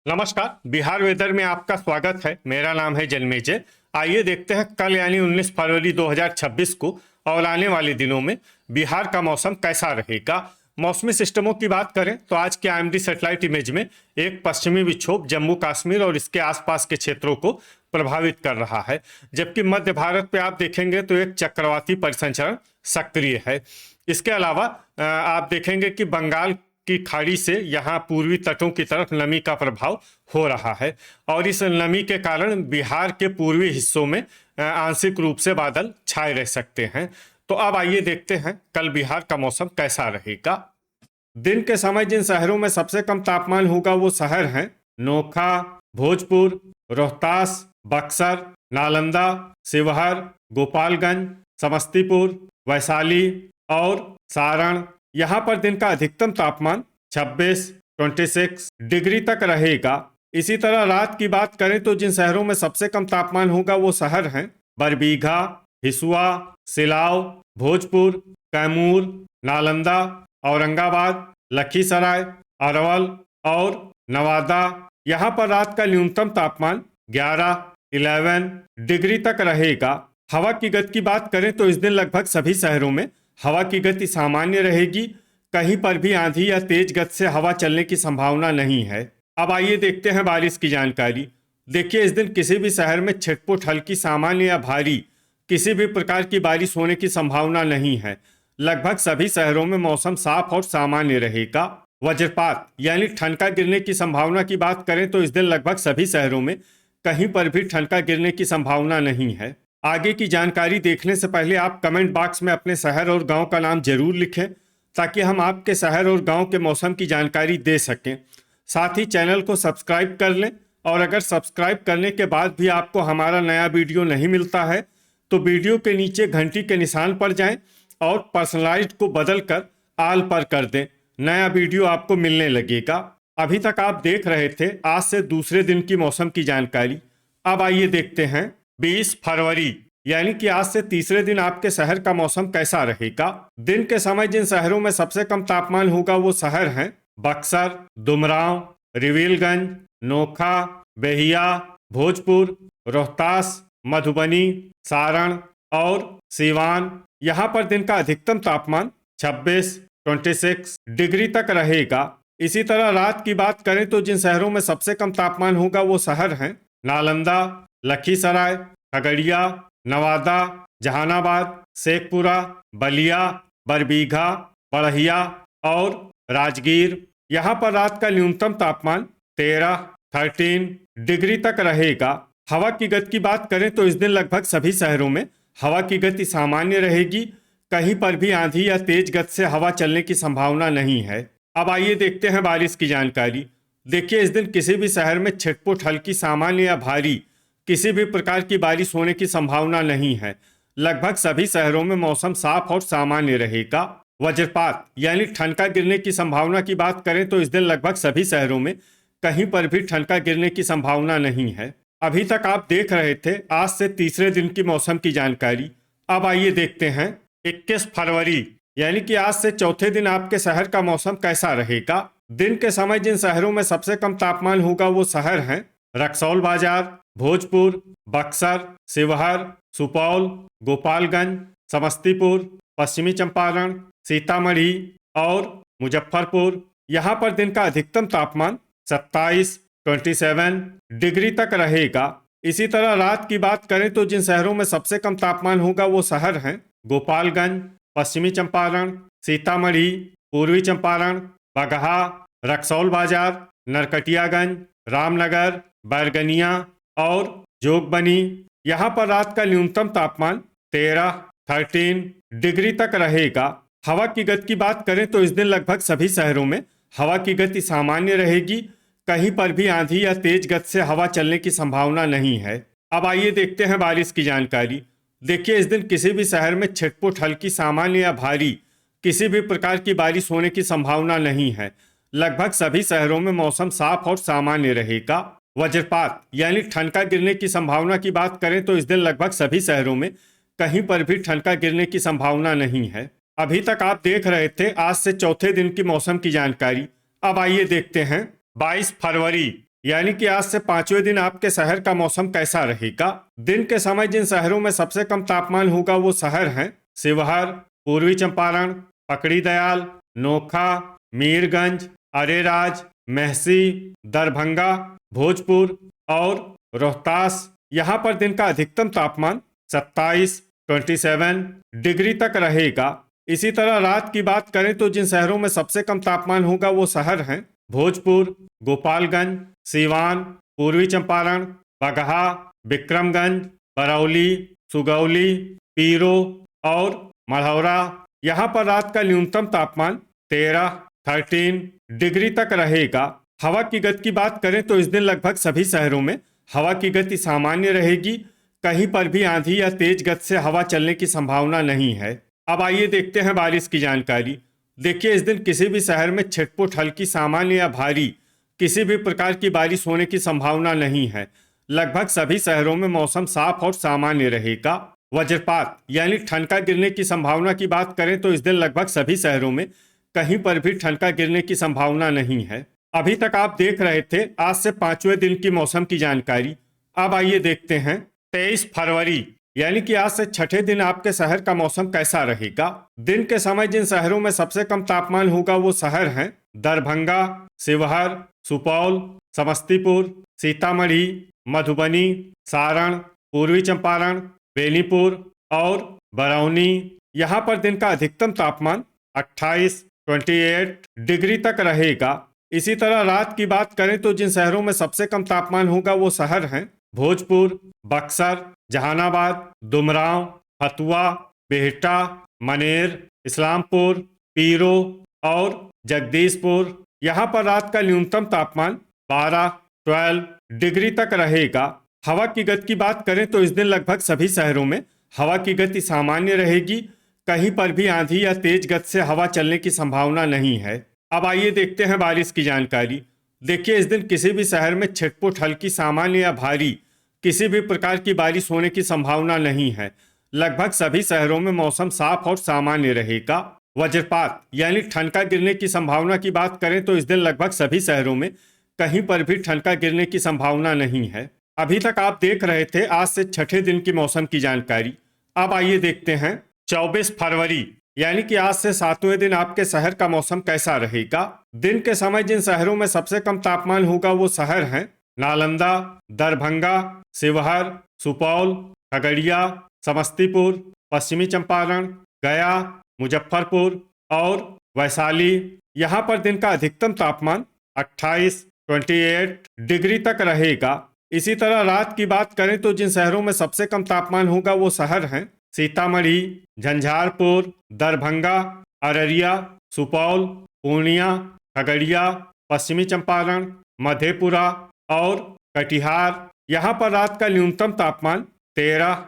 नमस्कार। बिहार वेदर में आपका स्वागत है। मेरा नाम है जन्मेजय। आइए देखते हैं कल यानी 19 फरवरी 2026 को और आने वाले दिनों में बिहार का मौसम कैसा रहेगा। मौसमी सिस्टमों की बात करें तो आज के आईएमडी सैटेलाइट इमेज में एक पश्चिमी विक्षोभ जम्मू कश्मीर और इसके आसपास के क्षेत्रों को प्रभावित कर रहा है, जबकि मध्य भारत पे आप देखेंगे तो एक चक्रवाती परिसंचरण सक्रिय है। इसके अलावा आप देखेंगे कि बंगाल की खाड़ी से यहाँ पूर्वी तटों की तरफ नमी का प्रभाव हो रहा है और इस नमी के कारण बिहार के पूर्वी हिस्सों में आंशिक रूप से बादल छाए रह सकते हैं। तो अब आइए देखते हैं कल बिहार का मौसम कैसा रहेगा। दिन के समय जिन शहरों में सबसे कम तापमान होगा वो शहर हैं नोखा, भोजपुर, रोहतास, बक्सर, नालंदा, शिवहर, गोपालगंज, समस्तीपुर, वैशाली और सारण। यहाँ पर दिन का अधिकतम तापमान 26 डिग्री तक रहेगा। इसी तरह रात की बात करें तो जिन शहरों में सबसे कम तापमान होगा वो शहर हैं बरबीघा, हिसुआ, सिलाव, भोजपुर, कैमूर, नालंदा, औरंगाबाद, लखीसराय, अरवल और नवादा। यहाँ पर रात का न्यूनतम तापमान 11 डिग्री तक रहेगा। हवा की गति की बात करें तो इस दिन लगभग सभी शहरों में हवा की गति सामान्य रहेगी। कहीं पर भी आंधी या तेज गति से हवा चलने की संभावना नहीं है। अब आइए देखते हैं बारिश की जानकारी। देखिए, इस दिन किसी भी शहर में छिटपुट हल्की, सामान्य या भारी किसी भी प्रकार की बारिश होने की संभावना नहीं है। लगभग सभी शहरों में मौसम साफ और सामान्य रहेगा। वज्रपात यानी ठनका गिरने की संभावना की बात करें तो इस दिन लगभग सभी शहरों में कहीं पर भी ठनका गिरने की संभावना नहीं है। आगे की जानकारी देखने से पहले आप कमेंट बॉक्स में अपने शहर और गांव का नाम जरूर लिखें ताकि हम आपके शहर और गांव के मौसम की जानकारी दे सकें। साथ ही चैनल को सब्सक्राइब कर लें और अगर सब्सक्राइब करने के बाद भी आपको हमारा नया वीडियो नहीं मिलता है तो वीडियो के नीचे घंटी के निशान पर जाएं और पर्सनलाइज्ड को बदल कर आल पर कर दें। नया वीडियो आपको मिलने लगेगा। अभी तक आप देख रहे थे आज से दूसरे दिन की मौसम की जानकारी। अब आइए देखते हैं 20 फरवरी यानी कि आज से तीसरे दिन आपके शहर का मौसम कैसा रहेगा। दिन के समय जिन शहरों में सबसे कम तापमान होगा वो शहर हैं बक्सर, दुमराव, रिविलगंज, नोखा, बेहिया, भोजपुर, रोहतास, मधुबनी, सारण और सीवान। यहाँ पर दिन का अधिकतम तापमान 26 डिग्री तक रहेगा। इसी तरह रात की बात करें तो जिन शहरों में सबसे कम तापमान होगा वो शहर हैं नालंदा, लखीसराय, खगड़िया, नवादा, जहानाबाद, शेखपुरा, बलिया, बरबीघा, बढ़िया और राजगीर। यहाँ पर रात का न्यूनतम तापमान 13 डिग्री तक रहेगा। हवा की गति की बात करें तो इस दिन लगभग सभी शहरों में हवा की गति सामान्य रहेगी। कहीं पर भी आंधी या तेज गति से हवा चलने की संभावना नहीं है। अब आइए देखते हैं बारिश की जानकारी। देखिए, इस दिन किसी भी शहर में छिटपुट हल्की, सामान्य या भारी किसी भी प्रकार की बारिश होने की संभावना नहीं है। लगभग सभी शहरों में मौसम साफ और सामान्य रहेगा। वज्रपात यानी ठनका गिरने की संभावना की बात करें तो इस दिन लगभग सभी शहरों में कहीं पर भी ठनका गिरने की संभावना नहीं है। अभी तक आप देख रहे थे आज से तीसरे दिन की मौसम की जानकारी। अब आइए देखते हैं 21 फरवरी यानी कि आज से चौथे दिन आपके शहर का मौसम कैसा रहेगा। दिन के समय जिन शहरों में सबसे कम तापमान होगा वो शहर हैं रक्सौल बाजार, भोजपुर, बक्सर, शिवहर, सुपौल, गोपालगंज, समस्तीपुर, पश्चिमी चंपारण, सीतामढ़ी और मुजफ्फरपुर। यहाँ पर दिन का अधिकतम तापमान 27 डिग्री तक रहेगा। इसी तरह रात की बात करें तो जिन शहरों में सबसे कम तापमान होगा वो शहर हैं गोपालगंज, पश्चिमी चंपारण, सीतामढ़ी, पूर्वी चंपारण, बगहा, रक्सौल बाजार, नरकटियागंज, रामनगर, बैरगनिया और जोगबनी। यहाँ पर रात का न्यूनतम तापमान 13 डिग्री तक रहेगा। हवा की गति की बात करें तो इस दिन लगभग सभी शहरों में हवा की गति सामान्य रहेगी। कहीं पर भी आंधी या तेज गति से हवा चलने की संभावना नहीं है। अब आइए देखते हैं बारिश की जानकारी। देखिए, इस दिन किसी भी शहर में छिटपुट हल्की, सामान्य या भारी किसी भी प्रकार की बारिश होने की संभावना नहीं है। लगभग सभी शहरों में मौसम साफ और सामान्य रहेगा। वज्रपात यानी ठनका गिरने की संभावना की बात करें तो इस दिन लगभग सभी शहरों में कहीं पर भी ठनका गिरने की संभावना नहीं है। अभी तक आप देख रहे थे आज से चौथे दिन की मौसम की जानकारी। अब आइए देखते हैं 22 फरवरी यानी कि आज से 5वें दिन आपके शहर का मौसम कैसा रहेगा। दिन के समय जिन शहरों में सबसे कम तापमान होगा वो शहर हैं शिवहर, पूर्वी चंपारण, पकड़ी दयाल, नोखा, मीरगंज, अरेराज, महसी, दरभंगा, भोजपुर और रोहतास। यहाँ पर दिन का अधिकतम तापमान 27 डिग्री तक रहेगा। इसी तरह रात की बात करें तो जिन शहरों में सबसे कम तापमान होगा वो शहर हैं भोजपुर, गोपालगंज, सीवान, पूर्वी चंपारण, बगहा, विक्रमगंज, बरौली, सुगौली, पीरो और मढ़ौरा। यहाँ पर रात का न्यूनतम तापमान 13 डिग्री तक रहेगा। हवा की गति की बात करें तो इस दिन लगभग सभी शहरों में हवा की गति सामान्य रहेगी। कहीं पर भी आंधी या तेज गति से हवा चलने की संभावना नहीं है। अब आइए देखते हैं बारिश की जानकारी। देखिए, इस दिन किसी भी शहर में छिटपुट हल्की, सामान्य या भारी किसी भी प्रकार की बारिश होने की संभावना नहीं है। लगभग सभी शहरों में मौसम साफ और सामान्य रहेगा। वज्रपात यानी ठनका गिरने की संभावना की बात करें तो इस दिन लगभग सभी शहरों में कहीं पर भी ठनका गिरने की संभावना नहीं है। अभी तक आप देख रहे थे आज से 5वें दिन की मौसम की जानकारी। अब आइए देखते हैं 23 फरवरी यानी कि आज से 6ठे दिन आपके शहर का मौसम कैसा रहेगा। दिन के समय जिन शहरों में सबसे कम तापमान होगा वो शहर हैं दरभंगा, शिवहर, सुपौल, समस्तीपुर, सीतामढ़ी, मधुबनी, सारण, पूर्वी चंपारण, बेनीपुर और बरौनी। यहाँ पर दिन का अधिकतम तापमान 28 डिग्री तक रहेगा। इसी तरह रात की बात करें तो जिन शहरों में सबसे कम तापमान होगा वो शहर हैं भोजपुर, बक्सर, जहानाबाद, दुमराव, हथुआ, बिहटा, मनेर, इस्लामपुर, पीरो और जगदीशपुर। यहाँ पर रात का न्यूनतम तापमान 12 डिग्री तक रहेगा। हवा की गति की बात करें तो इस दिन लगभग सभी शहरों में हवा की गति सामान्य रहेगी। कहीं पर भी आंधी या तेज गति से हवा चलने की संभावना नहीं है। अब आइए देखते हैं बारिश की जानकारी। देखिए, इस दिन किसी भी शहर में छिटपुट हल्की, सामान्य या भारी किसी भी प्रकार की बारिश होने की संभावना नहीं है। लगभग सभी शहरों में मौसम साफ और सामान्य रहेगा। वज्रपात यानी ठनका गिरने की संभावना की बात करें तो इस दिन लगभग सभी शहरों में कहीं पर भी ठनका गिरने की संभावना नहीं है। अभी तक आप देख रहे थे आज से 6ठे दिन की मौसम की जानकारी। अब आइए देखते हैं 24 फरवरी यानी कि आज से 7वें दिन आपके शहर का मौसम कैसा रहेगा। दिन के समय जिन शहरों में सबसे कम तापमान होगा वो शहर हैं नालंदा, दरभंगा, शिवहर, सुपौल, खगड़िया, समस्तीपुर, पश्चिमी चंपारण, गया, मुजफ्फरपुर और वैशाली। यहाँ पर दिन का अधिकतम तापमान 28 डिग्री तक रहेगा। इसी तरह रात की बात करें तो जिन शहरों में सबसे कम तापमान होगा वो शहर हैं सीतामढ़ी, झंझारपुर, दरभंगा, अररिया, सुपौल, पूर्णिया, खगड़िया, पश्चिमी चंपारण, मधेपुरा और कटिहार। यहाँ पर रात का न्यूनतम तापमान 13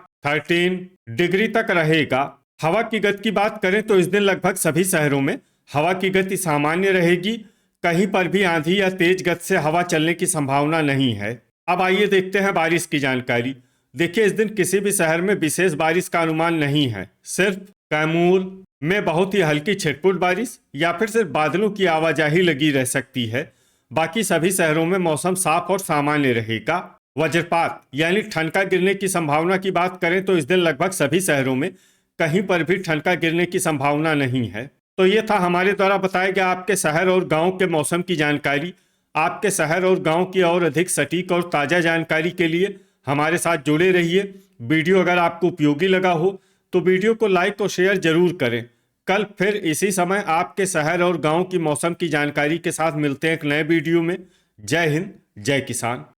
डिग्री तक रहेगा। हवा की गति की बात करें तो इस दिन लगभग सभी शहरों में हवा की गति सामान्य रहेगी। कहीं पर भी आंधी या तेज गति से हवा चलने की संभावना नहीं है। अब आइए देखते हैं बारिश की जानकारी। देखिए, इस दिन किसी भी शहर में विशेष बारिश का अनुमान नहीं है। सिर्फ कैमूर में बहुत ही हल्की छिटपुट बारिश या फिर सिर्फ बादलों की आवाजाही लगी रह सकती है। बाकी सभी शहरों में मौसम साफ और सामान्य रहेगा। वज्रपात यानी ठनका गिरने की संभावना की बात करें तो इस दिन लगभग सभी शहरों में कहीं पर भी ठनका गिरने की संभावना नहीं है। तो ये था हमारे द्वारा बताया गया आपके शहर और गांव के मौसम की जानकारी। आपके शहर और गांव की और अधिक सटीक और ताज़ा जानकारी के लिए हमारे साथ जुड़े रहिए। वीडियो अगर आपको उपयोगी लगा हो तो वीडियो को लाइक और शेयर जरूर करें। कल फिर इसी समय आपके शहर और गांव की मौसम की जानकारी के साथ मिलते हैं एक नए वीडियो में। जय हिंद, जय किसान।